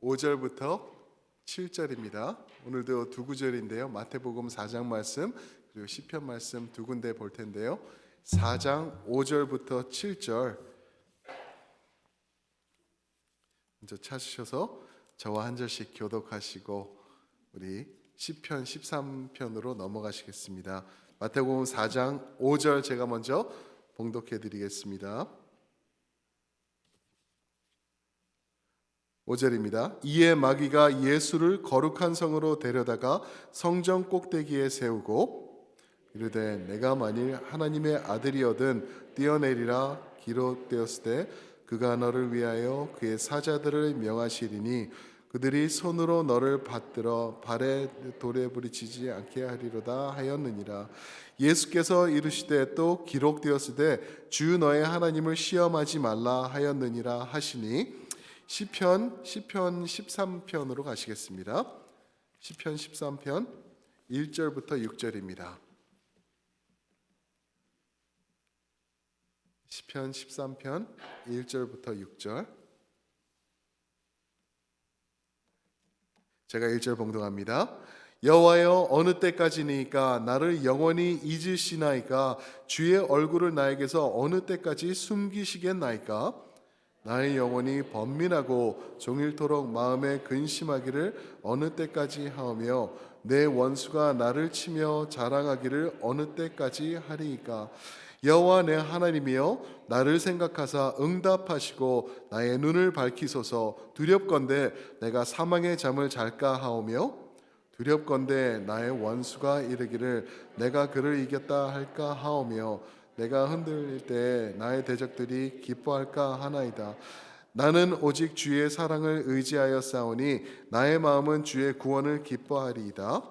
5절부터 7절입니다. 오늘도 두 구절인데요. 마태복음 4장 말씀 그리고 시편 말씀 두 군데 볼 텐데요. 4장 5절부터 7절 먼저 찾으셔서 저와 한 절씩 교독하시고 우리 시편 13편으로 넘어가시겠습니다. 마태복음 4장 5절 제가 먼저 봉독해 드리겠습니다. 5절입니다. 이에 마귀가 예수를 거룩한 성으로 데려다가 성전 꼭대기에 세우고 이르되 내가 만일 하나님의 아들이거든 뛰어내리라 기록되었을 때 그가 너를 위하여 그의 사자들을 명하시리니 그들이 손으로 너를 받들어 발에 돌에 부딪히지 않게 하리로다 하였느니라. 예수께서 이르시되 또 기록되었을 때 주 너의 하나님을 시험하지 말라 하였느니라 하시니 시편 13편으로 가시겠습니다. 시편 13편 1절부터 6절입니다. 시편 13편 1절부터 6절 제가 1절 봉독합니다. 여호와여 어느 때까지니까 나를 영원히 잊으시나이까 주의 얼굴을 나에게서 어느 때까지 숨기시겠나이까 나의 영혼이 번민하고 종일토록 마음에 근심하기를 어느 때까지 하오며 내 원수가 나를 치며 자랑하기를 어느 때까지 하리이까 여호와 내 하나님이여 나를 생각하사 응답하시고 나의 눈을 밝히소서. 두렵건대 내가 사망의 잠을 잘까 하오며 두렵건대 나의 원수가 이르기를 내가 그를 이겼다 할까 하오며 내가 흔들릴 때 나의 대적들이 기뻐할까 하나이다. 나는 오직 주의 사랑을 의지하여 싸우니 나의 마음은 주의 구원을 기뻐하리이다.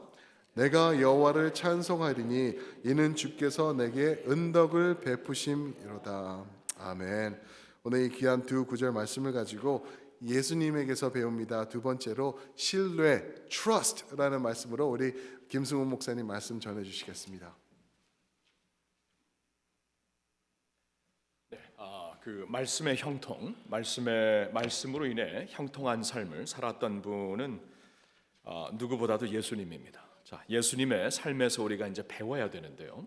내가 여호와를 찬송하리니 이는 주께서 내게 은덕을 베푸심이로다. 아멘. 오늘 이 귀한 두 구절 말씀을 가지고 예수님에게서 배웁니다. 두 번째로 신뢰, trust라는 말씀으로 우리 김승훈 목사님 말씀 전해주시겠습니다. 그 말씀의 형통, 말씀으로 인해 형통한 삶을 살았던 분은 누구보다도 예수님입니다. 자, 예수님의 삶에서 우리가 이제 배워야 되는데요.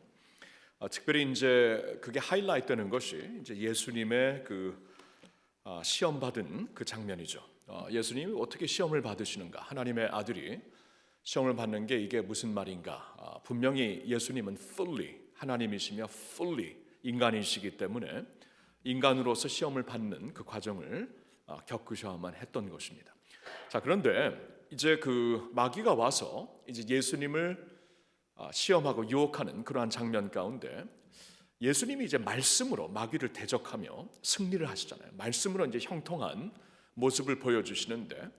특별히 이제 그게 하이라이트 되는 것이 이제 예수님의 그 시험 받은 그 장면이죠. 예수님이 어떻게 시험을 받으시는가? 하나님의 아들이 시험을 받는 게 이게 무슨 말인가? 분명히 예수님은 fully 하나님이시며 fully 인간이시기 때문에 인간으로서 시험을 받는 그 과정을 겪으셔야만 했던 것입니다. 자, 그런데 이제 그 마귀가 와서 이제 예수님을 시험하고 유혹하는 그러한 장면 가운데 예수님이 이제 말씀으로 마귀를 대적하며 승리를 하시잖아요. 말씀으로 이제 형통한 모습을 보여주시는데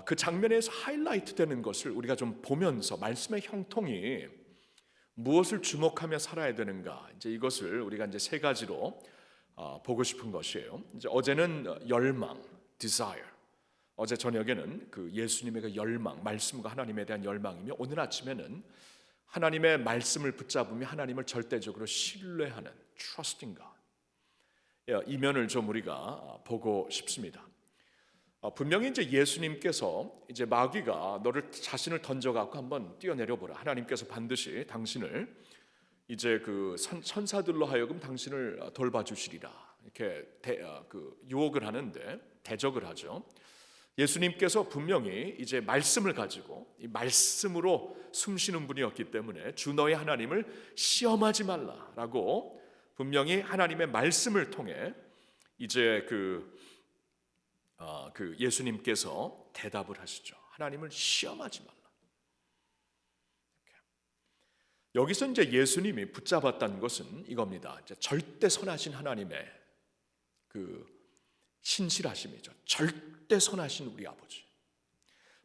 그 장면에서 하이라이트 되는 것을 우리가 좀 보면서 말씀의 형통이 무엇을 주목하며 살아야 되는가? 이제 이것을 우리가 이제 세 가지로 보고 싶은 것이에요. 이제 어제는 열망, desire. 어제 저녁에는 그 예수님의 그 열망, 말씀과 하나님에 대한 열망이며 오늘 아침에는 하나님의 말씀을 붙잡으며 하나님을 절대적으로 신뢰하는 trusting God. 이 면을 좀 우리가 보고 싶습니다. 분명히 이제 예수님께서 이제 마귀가 너를 자신을 던져갖고 한번 뛰어내려 보라. 하나님께서 반드시 당신을 이제 그 천사들로 하여금 당신을 돌봐주시리라 이렇게 유혹을 하는데 대적을 하죠. 예수님께서 분명히 이제 말씀을 가지고 이 말씀으로 숨쉬는 분이었기 때문에 주 너의 하나님을 시험하지 말라라고 분명히 하나님의 말씀을 통해 이제 그 예수님께서 대답을 하시죠. 하나님을 시험하지 말라. 여기서 이제 예수님이 붙잡았다는 것은 이겁니다. 이제 절대 선하신 하나님의 그 신실하심이죠. 절대 선하신 우리 아버지.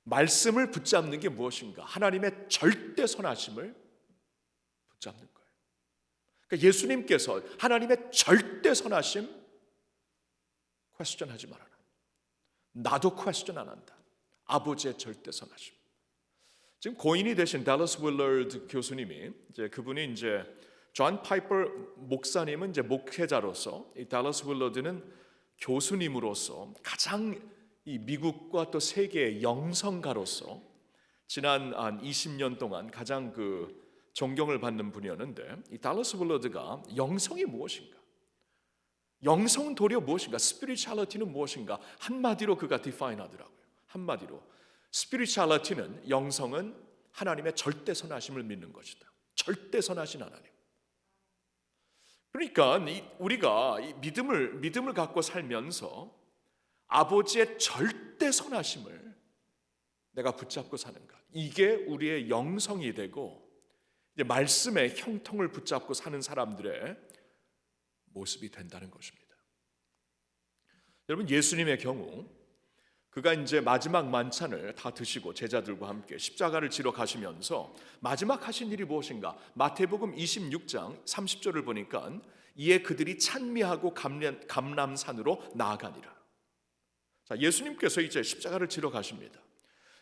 말씀을 붙잡는 게 무엇인가? 하나님의 절대 선하심을 붙잡는 거예요. 그러니까 예수님께서 하나님의 절대 선하심 퀘스천하지 말아라. 나도 퀘스천 안 한다. 아버지의 절대 선하심. 지금 고인이 되신 달러스 윌러드 교수님이 이제 그분이 이제 존 파이퍼 목사님은 이제 목회자로서 이 달러스 윌러드는 교수님으로서 가장 이 미국과 또 세계의 영성가로서 지난 한 20년 동안 가장 그 존경을 받는 분이었는데, 이 달러스 willard가 영성이 무엇인가? 영성은 도리어 무엇인가? 스피리추얼리티는 무엇인가? 한마디로 그가 디파인하더라고요. 한마디로 스피리추얼리티는, 영성은 하나님의 절대 선하심을 믿는 것이다. 절대 선하신 하나님. 그러니까 우리가 이 믿음을 갖고 살면서 아버지의 절대 선하심을 내가 붙잡고 사는가? 이게 우리의 영성이 되고, 이제 말씀의 형통을 붙잡고 사는 사람들의 모습이 된다는 것입니다. 여러분, 예수님의 경우 그가 이제 마지막 만찬을 다 드시고 제자들과 함께 십자가를 지러 가시면서 마지막 하신 일이 무엇인가? 마태복음 26장 30절을 보니까 이에 그들이 찬미하고 감람산으로 나아가니라. 자, 예수님께서 이제 십자가를 지러 가십니다.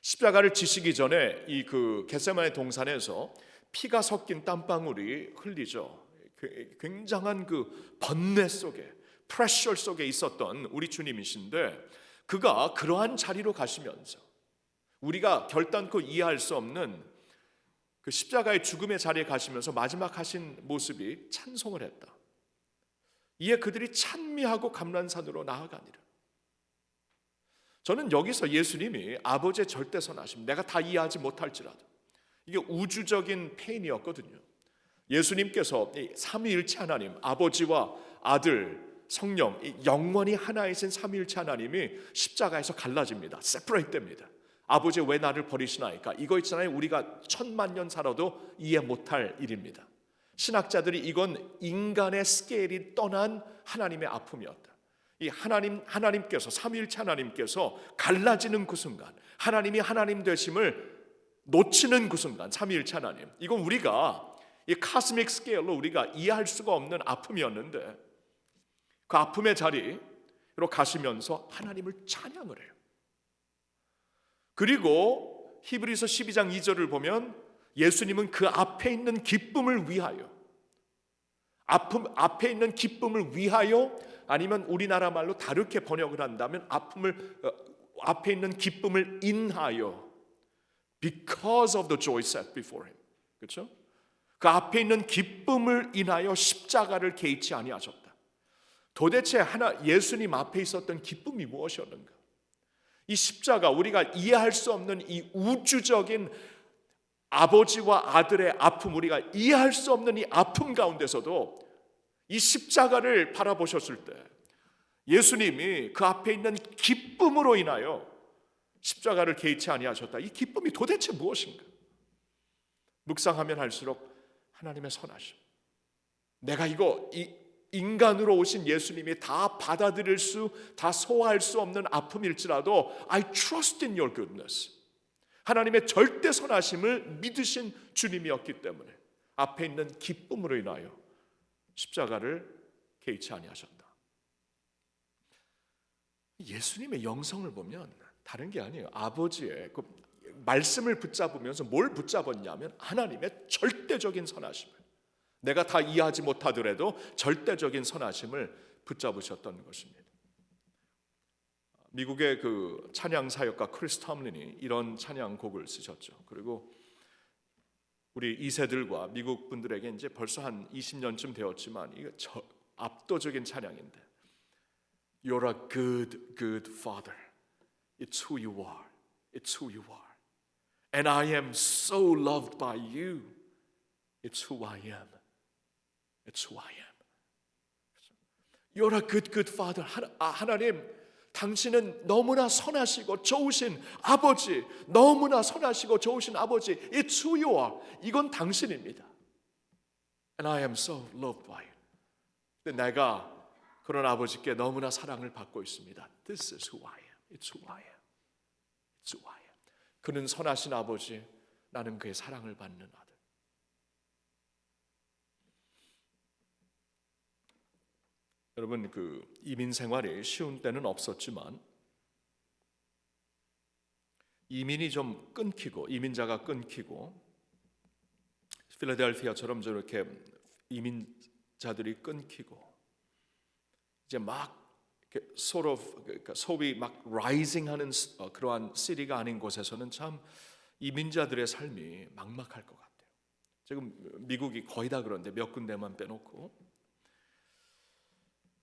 십자가를 지시기 전에 이 그 겟세마네 동산에서 피가 섞인 땀방울이 흘리죠. 굉장한 그 번뇌 속에, 프레셔 속에 있었던 우리 주님이신데, 그가 그러한 자리로 가시면서 우리가 결단코 이해할 수 없는 그 십자가의 죽음의 자리에 가시면서 마지막 하신 모습이 찬송을 했다. 이에 그들이 찬미하고 감람산으로 나아가니라. 저는 여기서 예수님이 아버지의 절대선하심, 내가 다 이해하지 못할지라도, 이게 우주적인 페인이었거든요. 예수님께서 삼위일체 하나님, 아버지와 아들, 성령, 영원히 하나이신 삼위일체 하나님이 십자가에서 갈라집니다. 세퍼레이트 됩니다. 아버지 왜 나를 버리시나이까? 이거 있잖아요. 우리가 1000만 년 살아도 이해 못할 일입니다. 신학자들이 이건 인간의 스케일이 떠난 하나님의 아픔이었다. 이 하나님께서, 삼위일체 하나님께서 갈라지는 그 순간, 하나님이 하나님 되심을 놓치는 그 순간, 삼위일체 하나님, 이건 우리가 이 카스믹 스케일로 우리가 이해할 수가 없는 아픔이었는데, 그 아픔의 자리로 가시면서 하나님을 찬양을 해요. 그리고 히브리서 12장 2절을 보면 예수님은 그 앞에 있는 기쁨을 위하여, 앞에 있는 기쁨을 위하여, 아니면 우리나라 말로 다르게 번역을 한다면 앞에 있는 기쁨을 인하여, because of the joy set before him. 그렇죠? 그 앞에 있는 기쁨을 인하여 십자가를 개의치 아니하셨다. 도대체 예수님 앞에 있었던 기쁨이 무엇이었는가? 이 십자가, 우리가 이해할 수 없는 이 우주적인 아버지와 아들의 아픔, 우리가 이해할 수 없는 이 아픔 가운데서도 이 십자가를 바라보셨을 때 예수님이 그 앞에 있는 기쁨으로 인하여 십자가를 개의치 아니하셨다. 이 기쁨이 도대체 무엇인가? 묵상하면 할수록 하나님의 선하심, 내가 이 인간으로 오신 예수님이 다 받아들일 다 소화할 수 없는 아픔일지라도 I trust in your goodness, 하나님의 절대 선하심을 믿으신 주님이었기 때문에 앞에 있는 기쁨으로 인하여 십자가를 개의치 아니하셨다. 예수님의 영성을 보면 다른 게 아니에요. 아버지의 그 말씀을 붙잡으면서 뭘 붙잡았냐면 하나님의 절대적인 선하심을, 내가 다 이해하지 못하더라도 절대적인 선하심을 붙잡으셨던 것입니다. 미국의 그 찬양 사역가 크리스 톰린이 이런 찬양곡을 쓰셨죠. 그리고 우리 2세들과 미국 분들에게 이제 벌써 한 20년쯤 되었지만 이게 압도적인 찬양인데, You're a good father. It's who you are. It's who you are. And I am so loved by you. It's who I am. It's who I am. You're a good father. 하나님, 당신은 너무나 선하시고 좋으신 아버지, 너무나 선하시고 좋으신 아버지. It's who you are. 이건 당신입니다. And I am so loved by you. 근데 내가 그런 아버지께 너무나 사랑을 받고 있습니다. This is who I am. It's who I am. It's who I am. 그는 선하신 아버지, 나는 그의 사랑을 받는 아들. 여러분, 그 이민 생활이 쉬운 때는 없었지만 이민이 좀 끊기고, 이민자가 끊기고, 필라델피아처럼 저렇게 이민자들이 끊기고, 이제 막 sort of 그러니까 소위 막 라이징하는 그러한 시리가 아닌 곳에서는 참 이민자들의 삶이 막막할 것 같아요. 지금 미국이 거의 다 그런데 몇 군데만 빼놓고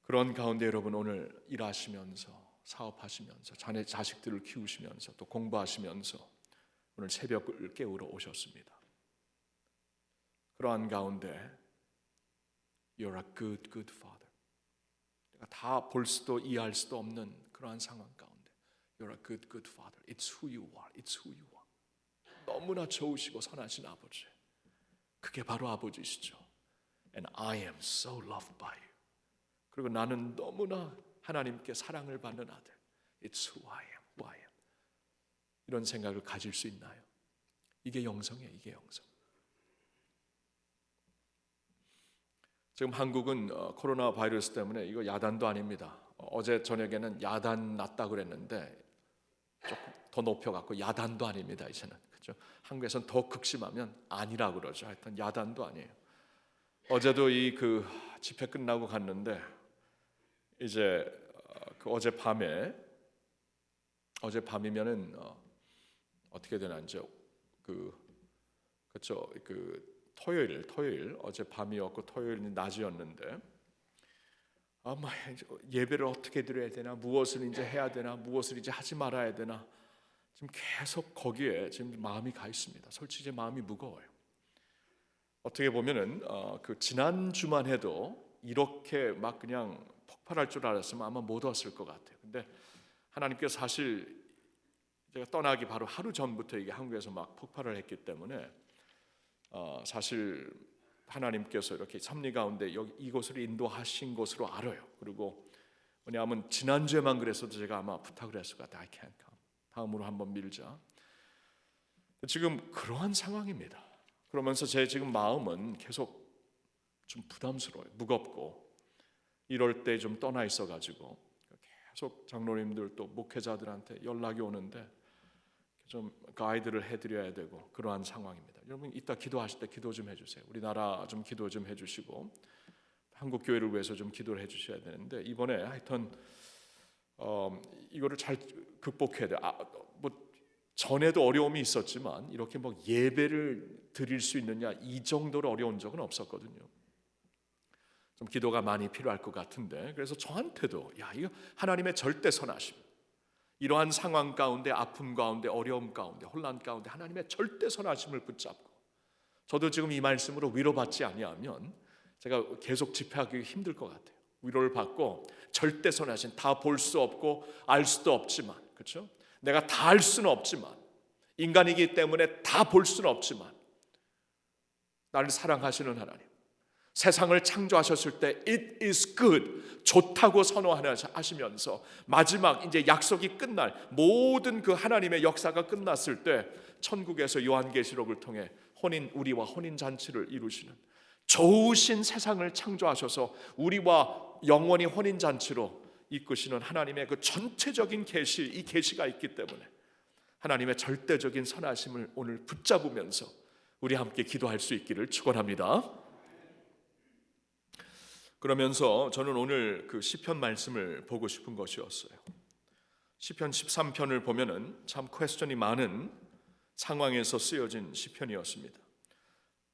그런 가운데 여러분 오늘 일하시면서 사업하시면서 자식들을 키우시면서 또 공부하시면서 오늘 새벽을 깨우러 오셨습니다. 그러한 가운데 You're a good father. 다 볼 수도 이해할 수도 없는 그러한 상황 가운데 You're a good father. It's who you are. It's who you are. 너무나 좋으시고 선하신 아버지. 그게 바로 아버지시죠. And I am so loved by you. 그리고 나는 너무나 하나님께 사랑을 받는 아들. It's who I am. Who I am. 이런 생각을 가질 수 있나요? 이게 영성이에요. 이게 영성. 지금 한국은 코로나 바이러스 때문에 이거 야단도 아닙니다. 어제 저녁에는 야단 났다 그랬는데 조금 더 높여갖고 야단도 아닙니다. 이제는 그렇죠? 한국에서는 더 극심하면 아니라 그러죠. 하여튼 야단도 아니에요. 어제도 이 그 집회 끝나고 갔는데 이제 그 어젯밤이면은 어떻게 되나 이제 그렇죠. 토요일 어제 밤이었고 토요일 낮이었는데 아마 예배를 어떻게 드려야 되나 무엇을 이제 해야 되나 무엇을 이제 하지 말아야 되나 지금 계속 거기에 지금 마음이 가 있습니다. 솔직히 제 마음이 무거워요. 어떻게 보면은 그 지난 주만 해도 이렇게 막 그냥 폭발할 줄 알았으면 아마 못 왔을 것 같아요. 근데 하나님께서 사실 제가 떠나기 바로 하루 전부터 이게 한국에서 막 폭발을 했기 때문에 사실 하나님께서 이렇게 섭리 가운데 여기 이곳을 인도하신 것으로 알아요. 그리고 왜냐하면 지난주에만 그랬어도 제가 아마 부탁을 했을 것 같아요. I can't come. 다음으로 한번 밀자. 지금 그러한 상황입니다. 그러면서 제 지금 마음은 계속 좀 부담스러워요. 무겁고 이럴 때 좀 떠나 있어가지고 계속 장로님들 또 목회자들한테 연락이 오는데 좀 가이드를 해드려야 되고 그러한 상황입니다. 여러분 이따 기도하실 때 기도 좀 해주세요. 우리나라 좀 기도 좀 해주시고 한국 교회를 위해서 좀 기도를 해주셔야 되는데 이번에 하여튼 이거를 잘 극복해야 돼요. 뭐 전에도 어려움이 있었지만 이렇게 뭐 예배를 드릴 수 있느냐 이 정도로 어려운 적은 없었거든요. 좀 기도가 많이 필요할 것 같은데 그래서 저한테도 이거 하나님의 절대 선하심 이러한 상황 가운데 아픔 가운데 어려움 가운데 혼란 가운데 하나님의 절대 선하심을 붙잡고 저도 지금 이 말씀으로 위로받지 아니하면 제가 계속 집회하기 힘들 것 같아요. 위로를 받고 절대 선하심 다 볼 수 없고 알 수도 없지만 그렇죠? 내가 다 알 수는 없지만 인간이기 때문에 다 볼 수는 없지만 나를 사랑하시는 하나님 세상을 창조하셨을 때 it is good 좋다고 선언하시면서 마지막 이제 약속이 끝날 모든 그 하나님의 역사가 끝났을 때 천국에서 요한계시록을 통해 우리와 혼인 잔치를 이루시는 좋으신 세상을 창조하셔서 우리와 영원히 혼인 잔치로 이끄시는 하나님의 그 전체적인 계시 이 계시가 있기 때문에 하나님의 절대적인 선하심을 오늘 붙잡으면서 우리 함께 기도할 수 있기를 축원합니다. 그러면서 저는 오늘 그 시편 말씀을 보고 싶은 것이었어요. 시편 13편을 보면은 참 퀘스천이 많은 상황에서 쓰여진 시편이었습니다.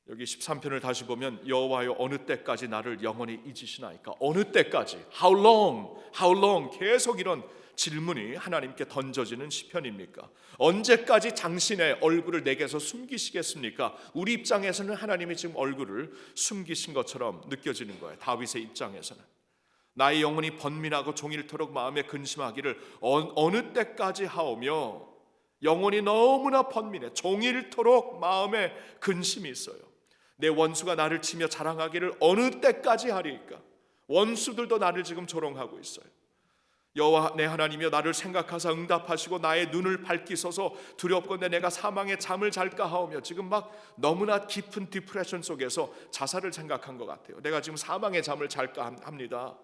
여기 13편을 다시 보면 여호와여 어느 때까지 나를 영원히 잊으시나이까? 어느 때까지? How long? How long? 계속 이런 질문이 하나님께 던져지는 시편입니까? 언제까지 당신의 얼굴을 내게서 숨기시겠습니까? 우리 입장에서는 하나님이 지금 얼굴을 숨기신 것처럼 느껴지는 거예요. 다윗의 입장에서는 나의 영혼이 번민하고 종일토록 마음에 근심하기를 어느 때까지 하오며 영혼이 너무나 번민해 종일토록 마음에 근심이 있어요. 내 원수가 나를 치며 자랑하기를 어느 때까지 하리이까? 원수들도 나를 지금 조롱하고 있어요. 여호와 내 하나님이여 나를 생각하사 응답하시고 나의 눈을 밝히소서 두렵건대 내가 사망의 잠을 잘까 하오며 지금 막 너무나 깊은 디프레션 속에서 자살을 생각한 것 같아요. 내가 지금 사망의 잠을 잘까 합니다.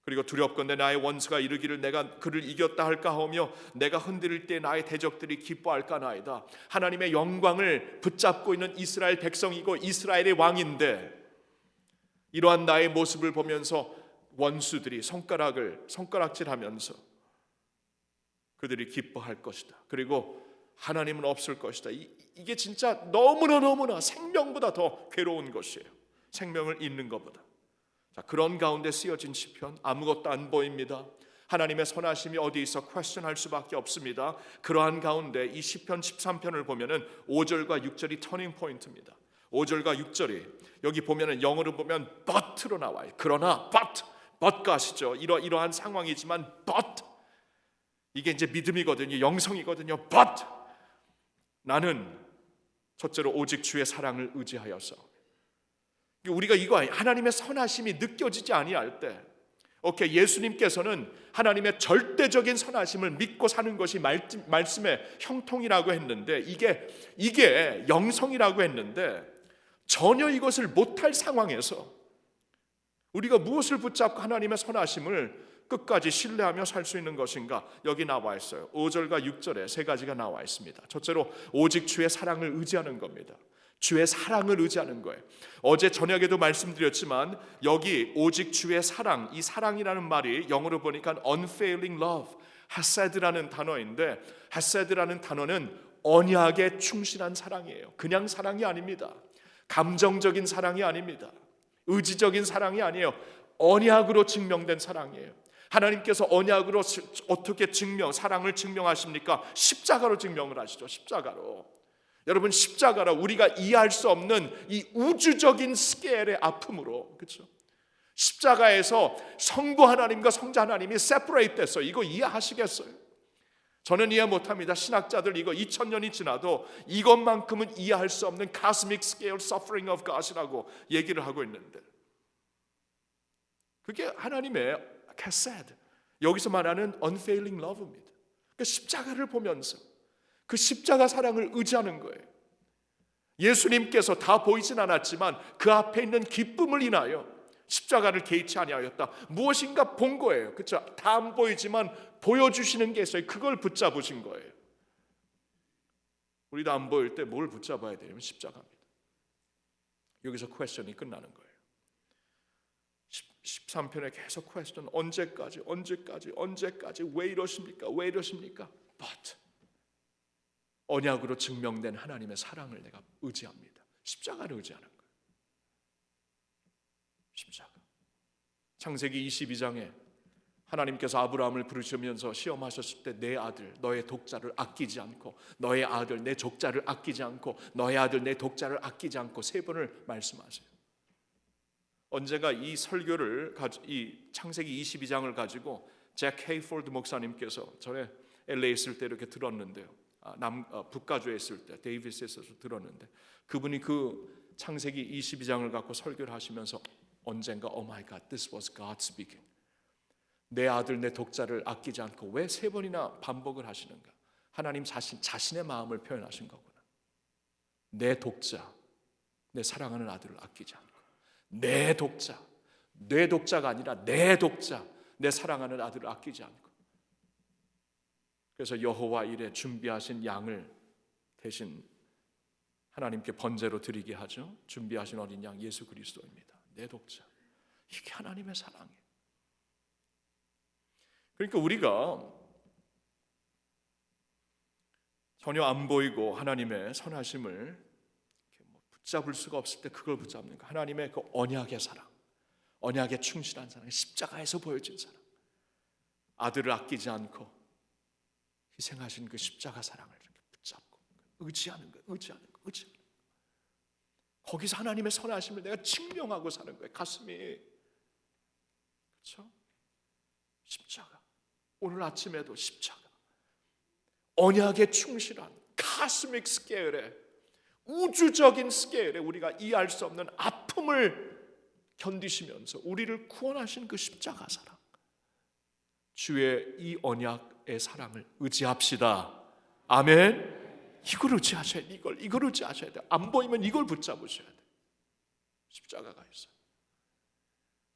그리고 두렵건대 나의 원수가 이르기를 내가 그를 이겼다 할까 하오며 내가 흔들릴 때 나의 대적들이 기뻐할까 나이다. 하나님의 영광을 붙잡고 있는 이스라엘 백성이고 이스라엘의 왕인데 이러한 나의 모습을 보면서 원수들이 손가락질하면서 그들이 기뻐할 것이다. 그리고 하나님은 없을 것이다. 이게 진짜 너무나 생명보다 더 괴로운 것이에요. 생명을 잃는 것보다. 자, 그런 가운데 쓰여진 시편, 아무것도 안 보입니다. 하나님의 선하심이 어디 있어 퀘스천할 수밖에 없습니다. 그러한 가운데 이 시편 13편을 보면은 5절과 6절이 터닝 포인트입니다. 5절과 6절이 여기 보면은 영어로 보면 but로 나와요. 그러나 but 가시죠. 이러한 상황이지만 but 이게 이제 믿음이거든요. 영성이거든요. but 나는 첫째로 오직 주의 사랑을 의지하여서. 우리가 이거 하나님의 선하심이 느껴지지 아니할 때, 오케이, 예수님께서는 하나님의 절대적인 선하심을 믿고 사는 것이 말씀의 형통이라고 했는데, 이게 영성이라고 했는데, 전혀 이것을 못할 상황에서 우리가 무엇을 붙잡고 하나님의 선하심을 끝까지 신뢰하며 살 수 있는 것인가? 여기 나와 있어요. 5절과 6절에 세 가지가 나와 있습니다. 첫째로 오직 주의 사랑을 의지하는 겁니다. 주의 사랑을 의지하는 거예요. 어제 저녁에도 말씀드렸지만 여기 오직 주의 사랑, 이 사랑이라는 말이 영어로 보니까 unfailing love, 하세드라는 단어인데, 하세드라는 단어는 언약에 충실한 사랑이에요. 그냥 사랑이 아닙니다. 감정적인 사랑이 아닙니다. 의지적인 사랑이 아니에요. 언약으로 증명된 사랑이에요. 하나님께서 언약으로 어떻게 사랑을 증명하십니까? 십자가로 증명을 하시죠. 십자가로. 여러분, 십자가라 우리가 이해할 수 없는 이 우주적인 스케일의 아픔으로, 그렇죠? 십자가에서 성부 하나님과 성자 하나님이 세퍼레이트 됐어요. 이거 이해하시겠어요? 저는 이해 못합니다. 신학자들 이거 2000년이 지나도 이것만큼은 이해할 수 없는 cosmic scale suffering of God이라고 얘기를 하고 있는데, 그게 하나님의 chesed, 여기서 말하는 unfailing love입니다. 그러니까 십자가를 보면서 그 십자가 사랑을 의지하는 거예요. 예수님께서 다 보이진 않았지만 그 앞에 있는 기쁨을 인하여 십자가를 개의치 아니하였다. 무엇인가 본 거예요. 그렇죠? 다 안 보이지만 보여주시는 게 있어요. 그걸 붙잡으신 거예요. 우리도 안 보일 때 뭘 붙잡아야 되냐면 십자가입니다. 여기서 퀘스천이 끝나는 거예요. 13편에 계속 퀘스천, 언제까지 왜 이러십니까? But 언약으로 증명된 하나님의 사랑을 내가 의지합니다. 십자가를 의지하는 거예요. 십자가. 창세기 22장에 하나님께서 아브라함을 부르시면서 시험하셨을 때 내 아들 너의 독자를 아끼지 않고, 너의 아들 내 족자를 아끼지 않고, 너의 아들 내 독자를 아끼지 않고 세 번을 말씀하세요. 언제가 이 설교를 이 창세기 22장을 가지고 잭 헤이폴드 목사님께서 전에 LA 있을 때 이렇게 들었는데요. 북가주에 있을 때 데이비스에서 들었는데, 그분이 그 창세기 22장을 갖고 설교를 하시면서 언젠가 Oh my God, this was God speaking. 내 아들 내 독자를 아끼지 않고, 왜 세 번이나 반복을 하시는가? 하나님 자신의 마음을 표현하신 거구나. 내 독자, 내 사랑하는 아들을 아끼지 않고, 내 독자가 아니라 내 독자, 내 사랑하는 아들을 아끼지 않고. 그래서 여호와 일에 준비하신 양을 대신 하나님께 번제로 드리게 하죠. 준비하신 어린 양 예수 그리스도입니다. 내 독자. 이게 하나님의 사랑이에요. 그러니까 우리가 전혀 안 보이고 하나님의 선하심을 붙잡을 수가 없을 때 그걸 붙잡는 거. 하나님의 그 언약의 사랑, 언약에 충실한 사랑, 십자가에서 보여진 사랑, 아들을 아끼지 않고 희생하신 그 십자가 사랑을 이렇게 붙잡고 의지하는 거예요. 의지하는 거. 거기서 하나님의 선하심을 내가 증명하고 사는 거예요. 가슴이. 그렇죠? 십자가. 오늘 아침에도 십자가. 언약에 충실한 카스믹 스케일에, 우주적인 스케일에 우리가 이해할 수 없는 아픔을 견디시면서 우리를 구원하신 그 십자가 사랑, 주의 이 언약의 사랑을 의지합시다. 아멘. 이걸 의지하셔야 돼. 이걸 의지하셔야 돼. 안 보이면 이걸 붙잡으셔야 돼. 십자가가 있어요.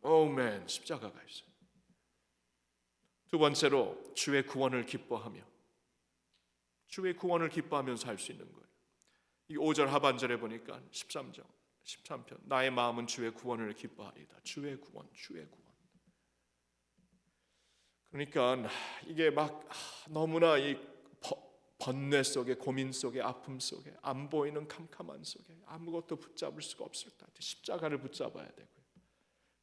오멘. 십자가가 있어요. 두 번째로 주의 구원을 기뻐하며, 주의 구원을 기뻐하면서 살 수 있는 거예요. 이 5절 하반절에 보니까 13편 나의 마음은 주의 구원을 기뻐하리다. 주의 구원. 그러니까 이게 막 너무나 이 번뇌 속에, 고민 속에, 아픔 속에, 안 보이는 캄캄한 속에 아무것도 붙잡을 수가 없을 때 십자가를 붙잡아야 되고요.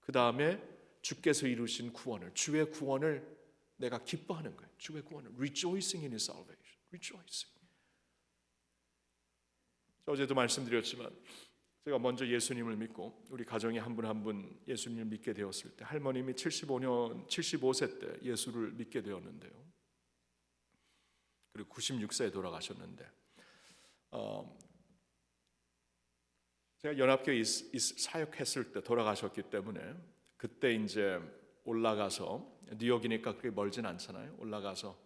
그 다음에 주께서 이루신 구원을, 주의 구원을 내가 기뻐하는 거예요. 주의 구원을, rejoicing in His salvation, rejoicing. 어제도 말씀드렸지만 제가 먼저 예수님을 믿고 우리 가정에 한 분 한 분 예수님을 믿게 되었을 때 할머님이 75세 때 예수를 믿게 되었는데요. 그리고 96세에 돌아가셨는데 제가 연합교회 사역했을 때 돌아가셨기 때문에 그때 이제 올라가서 뉴욕이니까 그렇게 멀진 않잖아요. 올라가서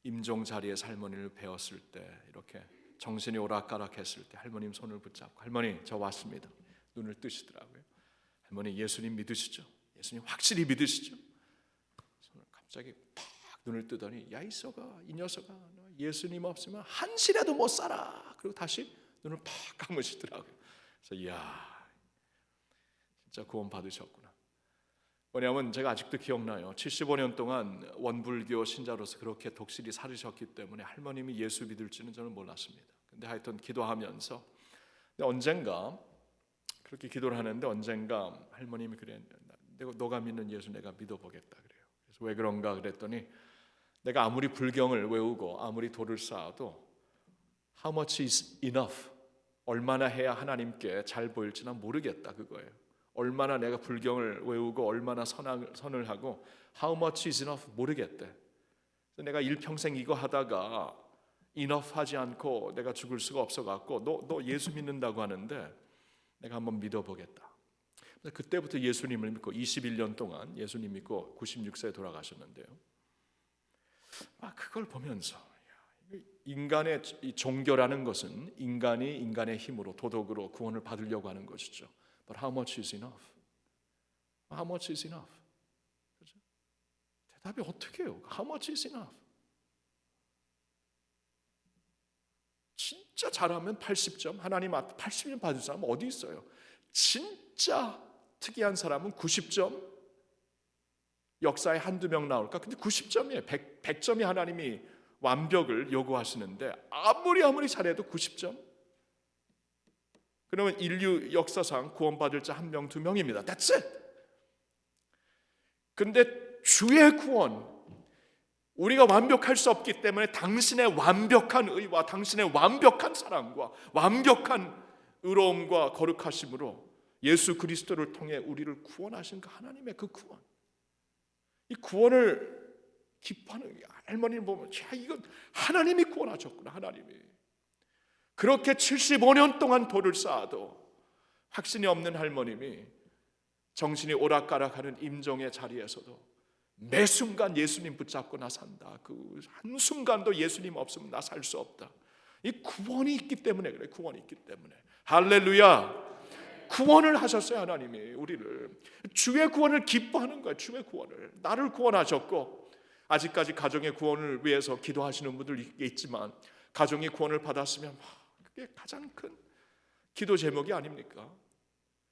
임종 자리에서 할머니를 배웠을 때 이렇게 정신이 오락가락했을 때 할머님 손을 붙잡고 할머니 저 왔습니다. 눈을 뜨시더라고요. 할머니 예수님 믿으시죠? 예수님 확실히 믿으시죠? 손을 갑자기 팍 눈을 뜨더니 야 이서가 이 녀석아 너 예수님 없으면 한시라도 못 살아. 그리고 다시 눈을 팍 감으시더라고요. 그래서 이야 진짜 구원 받으셨구나. 뭐냐면 제가 아직도 기억나요. 75년 동안 원불교 신자로서 그렇게 독실히 살으셨기 때문에 할머님이 예수 믿을지는 저는 몰랐습니다. 근데 하여튼 기도하면서 언젠가 그렇게 기도를 하는데 언젠가 할머님이 그래 너가 믿는 예수 내가 믿어보겠다 그래요. 그래서 왜 그런가 그랬더니 내가 아무리 불경을 외우고 아무리 도를 쌓아도 how much is enough 얼마나 해야 하나님께 잘 보일지 난 모르겠다 그거예요. 얼마나 내가 불경을 외우고 얼마나 선을 하고 how much is enough 모르겠대. 내가 일평생 이거 하다가 enough 하지 않고 내가 죽을 수가 없어갖고 너 예수 믿는다고 하는데 내가 한번 믿어보겠다. 그때부터 예수님을 믿고 21년 동안 예수님 믿고 96세에 돌아가셨는데요. 그걸 보면서 인간의 이 종교라는 것은 인간이 인간의 힘으로 도덕으로 구원을 받으려고 하는 것이죠. But how much is enough? How much is enough? 그렇죠? 대답이 어떻게 해요? How much is enough? 진짜 잘하면 80점, 하나님 앞에 80점 받을 사람은 어디 있어요? 진짜 특이한 사람은 90점, 역사에 한두 명 나올까? 근데 90점이에요. 100점이 하나님이 완벽을 요구하시는데 아무리 잘해도 90점? 그러면 인류 역사상 구원받을 자 1명, 2명입니다. That's it. 근데 주의 구원, 우리가 완벽할 수 없기 때문에 당신의 완벽한 의와 당신의 완벽한 사랑과 완벽한 의로움과 거룩하심으로 예수 그리스도를 통해 우리를 구원하신 그 하나님의 그 구원, 이 구원을 기뻐하는 할머니를 보면 야 이건 하나님이 구원하셨구나. 하나님이 그렇게 75년 동안 도를 쌓아도 확신이 없는 할머님이 정신이 오락가락하는 임종의 자리에서도 매 순간 예수님 붙잡고 나 산다. 그 한순간도 예수님 없으면 나 살 수 없다. 이 구원이 있기 때문에 그래. 구원이 있기 때문에. 할렐루야. 구원을 하셨어요. 하나님이 우리를. 주의 구원을 기뻐하는 거야. 주의 구원을. 나를 구원하셨고 아직까지 가정의 구원을 위해서 기도하시는 분들 있지만 가정이 구원을 받았으면 그게 가장 큰 기도 제목이 아닙니까?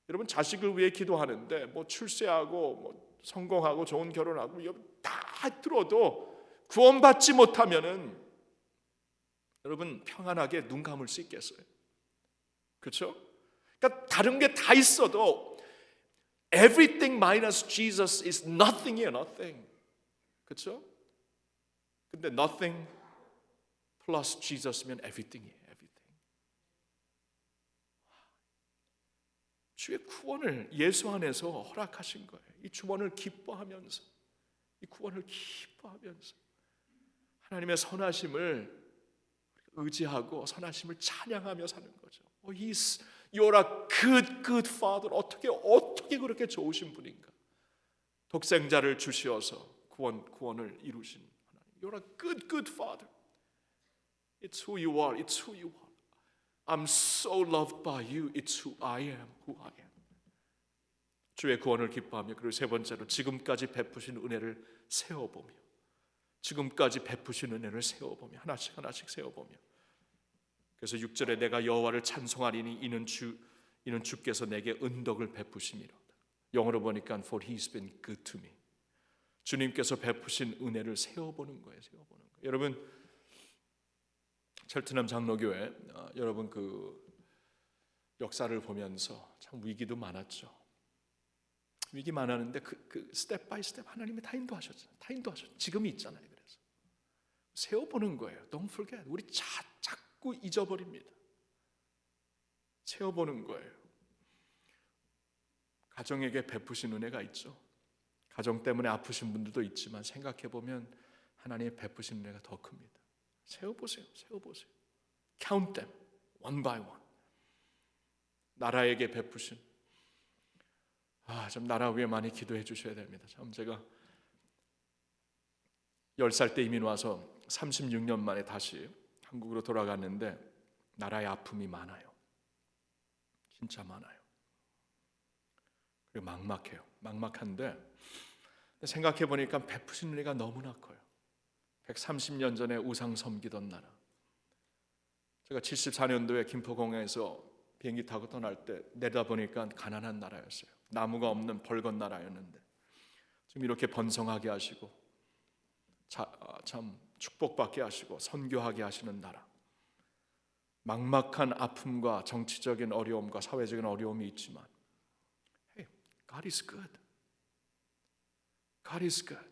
여러분 자식을 위해 기도하는데 뭐 출세하고 뭐 성공하고 좋은 결혼하고 다 들어도 구원받지 못하면은 여러분 평안하게 눈 감을 수 있겠어요? 그렇죠? 그러니까 다른 게 다 있어도 everything minus Jesus is nothing이에요, nothing. 그렇죠? 근데 nothing plus Jesus면 everything이에요, everything. 주의 구원을 예수 안에서 허락하신 거예요. 이 구원을 기뻐하면서, 이 구원을 기뻐하면서 하나님의 선하심을 의지하고 선하심을 찬양하며 사는 거죠. You're a good father. 어떻게 그렇게 좋으신 분인가? 독생자를 주시어서 구원을 이루신 하나님. You're a good father. It's who you are. It's who you are. I'm so loved by you. It's who I am. Who I am. 주의 구원을 기뻐하며 그리고 세 번째로 지금까지 베푸신 은혜를 세어보며 지금까지 베푸신 은혜를 세어보며 하나씩 세어보며 그래서 6절에 내가 여호와를 찬송하리니 이는 주께서 내게 은덕을 베푸심이로다. 영어로 보니까 For He's been good to me. 주님께서 베푸신 은혜를 세어보는 거예요. 세어보는 거예요. 여러분, 첼트남 장로교회 여러분 그 역사를 보면서 참 위기도 많았죠. 위기 많았는데 그 스텝 바이 스텝 하나님이 다 인도하셨잖아요. 다 인도하셨죠. 지금이 있잖아요. 그래서 세어보는 거예요. Don't forget. 우리 자꾸 잊어버립니다. 세어보는 거예요. 가정에게 베푸신 은혜가 있죠. 가정 때문에 아프신 분들도 있지만 생각해보면 하나님의 베푸신 은혜가 더 큽니다. 세어보세요. 세어보세요. Count them one by one. 나라에게 베푸신 좀 나라 위해 많이 기도해 주셔야 됩니다. 참 제가 10살 때 이민 와서 36년 만에 다시 한국으로 돌아갔는데 나라의 아픔이 많아요. 진짜 많아요. 그리고 막막해요. 막막한데 생각해 보니까 베푸신 은혜가 너무나 커요. 130년 전에 우상 섬기던 나라. 제가 74년도에 김포공항에서 비행기 타고 떠날 때 내다보니까 가난한 나라였어요. 나무가 없는 벌건 나라였는데 지금 이렇게 번성하게 하시고 참 축복받게 하시고 선교하게 하시는 나라. 막막한 아픔과 정치적인 어려움과 사회적인 어려움이 있지만 Hey, God is good. God is good.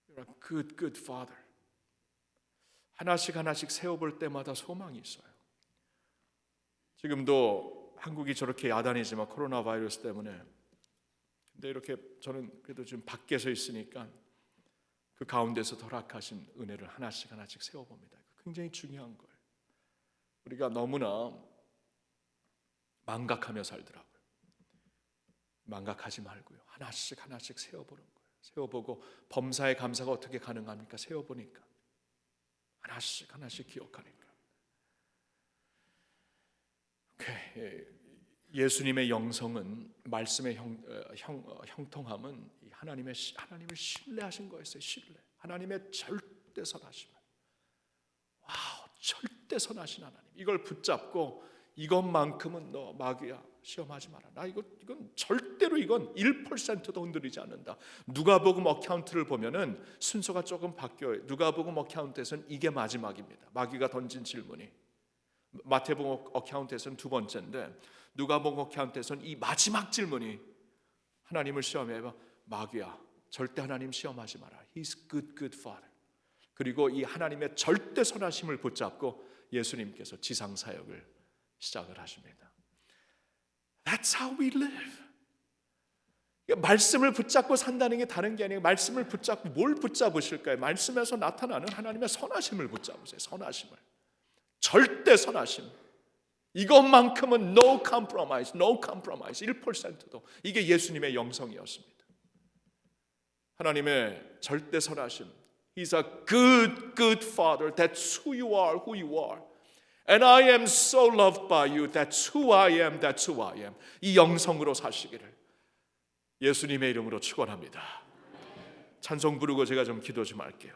You're a good, good father. 하나씩 세워볼 때마다 소망이 있어요. 지금도 한국이 저렇게 야단이지만 코로나 바이러스 때문에 근데 이렇게 저는 그래도 지금 밖에서 있으니까 그 가운데서 허락하신 은혜를 하나씩 세워봅니다. 굉장히 중요한 거예요. 우리가 너무나 망각하며 살더라고요. 망각하지 말고요. 하나씩 세워보는 거예요. 세워보고 범사의 감사가 어떻게 가능합니까? 세워보니까 하나씩 기억하니까. 예수님의 영성은 말씀의 형통함은 하나님을 신뢰하신 거였어요. 신뢰. 하나님의 절대 선하심. 와우, 절대 선하신 하나님. 이걸 붙잡고 이것만큼은 너 마귀야 시험하지 마라. 나 이건 절대로 이건 1%도 흔들리지 않는다. 누가복음 어카운트를 보면은 순서가 조금 바뀌어요. 누가복음 어카운트에서는 이게 마지막입니다. 마귀가 던진 질문이. 마태복음 어카운트에서는 두 번째인데 누가복음 어카운트에서는 이 마지막 질문이 하나님을 시험해봐. 마귀야 절대 하나님 시험하지 마라. He's good father. 그리고 이 하나님의 절대 선하심을 붙잡고 예수님께서 지상 사역을 시작을 하십니다. That's how we live. 말씀을 붙잡고 산다는 게 다른 게 아니고 말씀을 붙잡고 뭘 붙잡으실까요? 말씀에서 나타나는 하나님의 선하심을 붙잡으세요. 선하심을. 절대 선하심. 이것만큼은 no compromise, no compromise. 1%도. 이게 예수님의 영성이었습니다. 하나님의 절대 선하심. He's a good father. That's who you are, who you are. And I am so loved by you. That's who I am, that's who I am. 이 영성으로 사시기를 예수님의 이름으로 축원합니다. 찬송 부르고 제가 좀 기도 좀 할게요.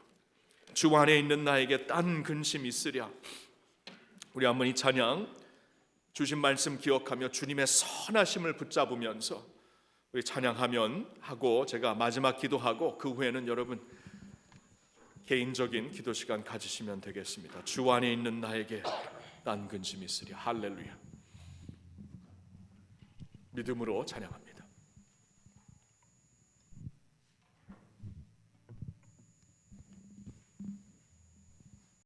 주 안에 있는 나에게 딴 근심 있으랴. 우리 한번 이 찬양 주신 말씀 기억하며 주님의 선하심을 붙잡으면서 우리 찬양하면 하고 제가 마지막 기도하고 그 후에는 여러분 개인적인 기도 시간 가지시면 되겠습니다. 주 안에 있는 나에게 딴 근심이 있으랴. 할렐루야. 믿음으로 찬양합니다.